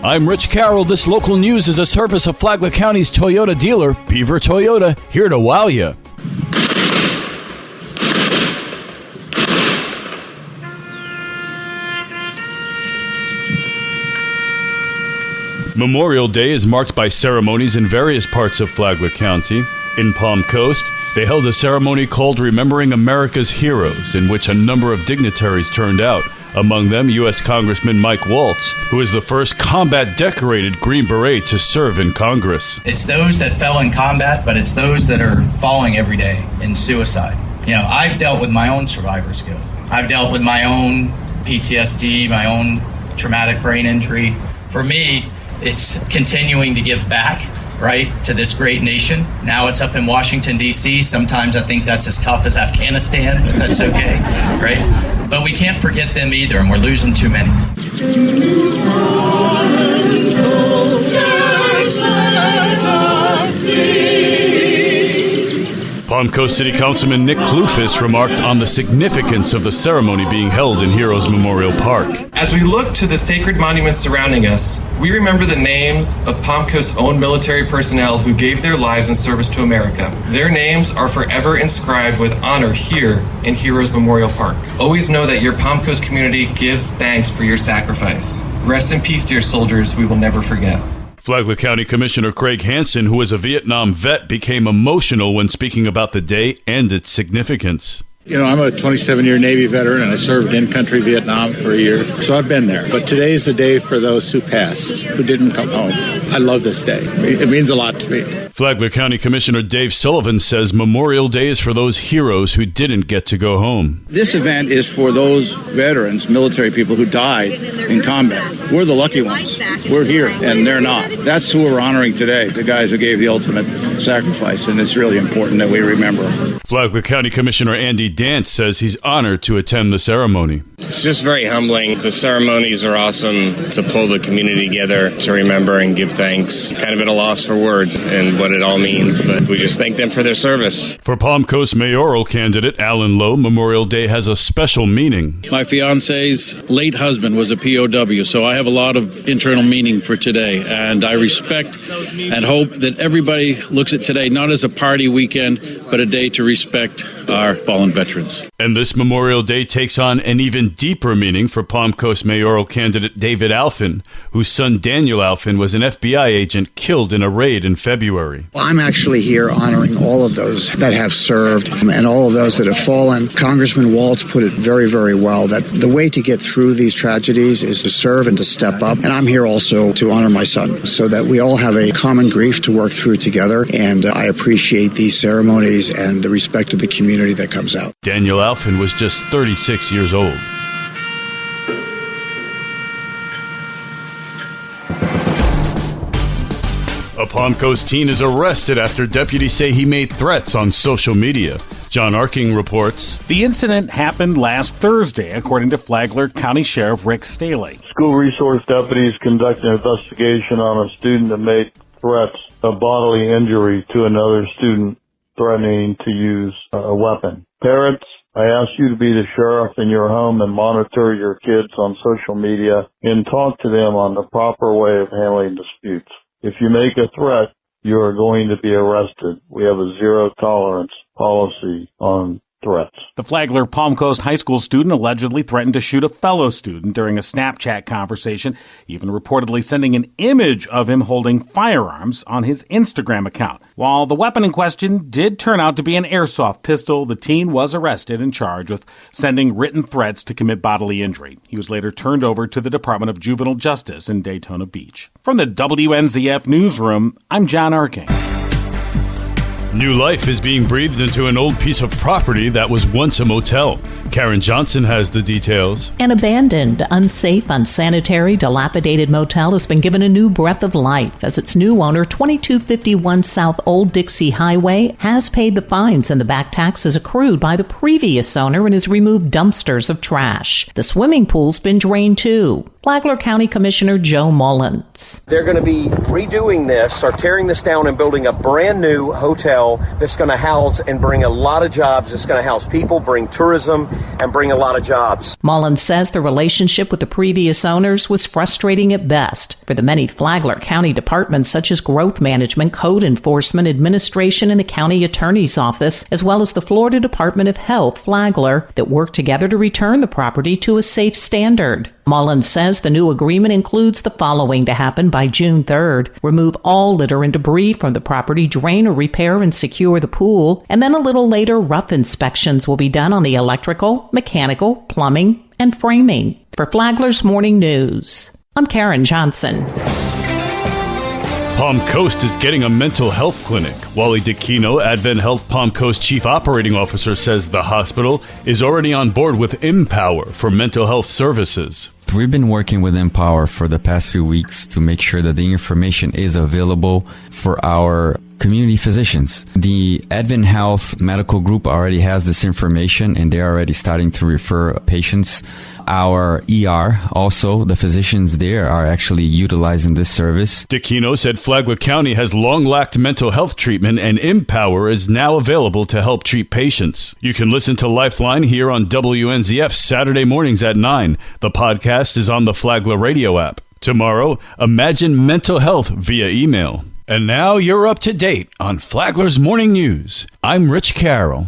I'm Rich Carroll. This local news is a service of Flagler County's Toyota dealer, Beaver Toyota, here to wow you. Memorial Day is marked by ceremonies in various parts of Flagler County. In Palm Coast, they held a ceremony called Remembering America's Heroes, in which a number of dignitaries turned out. Among them, U.S. Congressman Mike Waltz, who is the first combat-decorated Green Beret to serve in Congress. It's those that fell in combat, but it's those that are falling every day in suicide. You know, I've dealt with my own survivor's guilt. I've dealt with my own PTSD, my own traumatic brain injury. For me, it's continuing to give back, right, to this great nation. Now it's up in Washington, D.C. Sometimes I think that's as tough as Afghanistan, but that's okay, right? But we can't forget them either, and we're losing too many. Palm Coast City Councilman Nick Kloufis remarked on the significance of the ceremony being held in Heroes Memorial Park. As we look to the sacred monuments surrounding us, we remember the names of Palm Coast's own military personnel who gave their lives in service to America. Their names are forever inscribed with honor here in Heroes Memorial Park. Always know that your Palm Coast community gives thanks for your sacrifice. Rest in peace, dear soldiers. We will never forget. Flagler County Commissioner Craig Hansen, who is a Vietnam vet, became emotional when speaking about the day and its significance. You know, I'm a 27-year Navy veteran, and I served in-country Vietnam for a year, so I've been there. But today's the day for those who passed, who didn't come home. I love this day. It means a lot to me. Flagler County Commissioner Dave Sullivan says Memorial Day is for those heroes who didn't get to go home. This event is for those veterans, military people who died in combat. We're the lucky ones. We're here, and they're not. That's who we're honoring today, the guys who gave the ultimate sacrifice, and it's really important that we remember them. Flagler County Commissioner Andy Dance says he's honored to attend the ceremony. It's just very humbling. The ceremonies are awesome to pull the community together to remember and give thanks. Kind of at a loss for words and what it all means, but we just thank them for their service. For Palm Coast mayoral candidate Alan Lowe, Memorial Day has a special meaning. My fiance's late husband was a POW, so I have a lot of internal meaning for today, and I respect and hope that everybody looks at today not as a party weekend, but a day to respect our fallen veterans. And this Memorial Day takes on an even deeper meaning for Palm Coast mayoral candidate David Alphin, whose son Daniel Alphin was an FBI agent killed in a raid in February. I'm actually here honoring all of those that have served and all of those that have fallen. Congressman Waltz put it very, very well, that the way to get through these tragedies is to serve and to step up. And I'm here also to honor my son so that we all have a common grief to work through together. And I appreciate these ceremonies and the respect of the community that comes out. Daniel Alphin was just 36 years old. A Palm Coast teen is arrested after deputies say he made threats on social media. John Arking reports. The incident happened last Thursday, according to Flagler County Sheriff Rick Staley. School resource deputies conducted an investigation on a student that made threats of bodily injury to another student, threatening to use a weapon. Parents, I ask you to be the sheriff in your home and monitor your kids on social media and talk to them on the proper way of handling disputes. If you make a threat, you are going to be arrested. We have a zero tolerance policy on threats. The Flagler Palm Coast High School student allegedly threatened to shoot a fellow student during a Snapchat conversation, even reportedly sending an image of him holding firearms on his Instagram account. While the weapon in question did turn out to be an airsoft pistol, the teen was arrested and charged with sending written threats to commit bodily injury. He was later turned over to the Department of Juvenile Justice in Daytona Beach. From the WNZF Newsroom, I'm John Arking. New life is being breathed into an old piece of property that was once a motel. Karen Johnson has the details. An abandoned, unsafe, unsanitary, dilapidated motel has been given a new breath of life as its new owner, 2251 South Old Dixie Highway, has paid the fines and the back taxes accrued by the previous owner and has removed dumpsters of trash. The swimming pool's been drained too. Flagler County Commissioner Joe Mullins. They're going to be redoing this or tearing this down and building a brand new hotel that's going to house and bring a lot of jobs. It's going to house people, bring tourism, and bring a lot of jobs. Mullins says the relationship with the previous owners was frustrating at best for the many Flagler County departments such as growth management, code enforcement, administration, and the county attorney's office, as well as the Florida Department of Health, Flagler, that worked together to return the property to a safe standard. Mullins says the new agreement includes the following to happen by June 3rd. Remove all litter and debris from the property, drain or repair and secure the pool, and then a little later, rough inspections will be done on the electrical, mechanical, plumbing, and framing. For Flagler's Morning News, I'm Karen Johnson. Palm Coast is getting a mental health clinic. Wally DeCino, Advent Health Palm Coast Chief Operating Officer, says the hospital is already on board with Empower for mental health services. We've been working with Empower for the past few weeks to make sure that the information is available for our community physicians. The Advent Health Medical Group already has this information, and they're already starting to refer patients. Our ER, also, the physicians there are actually utilizing this service. DeCino said Flagler County has long lacked mental health treatment, and Empower is now available to help treat patients. You can listen to Lifeline here on WNZF Saturday mornings at 9. The podcast is on the Flagler radio app. Tomorrow, imagine mental health via email. And now you're up to date on Flagler's Morning News. I'm Rich Carroll.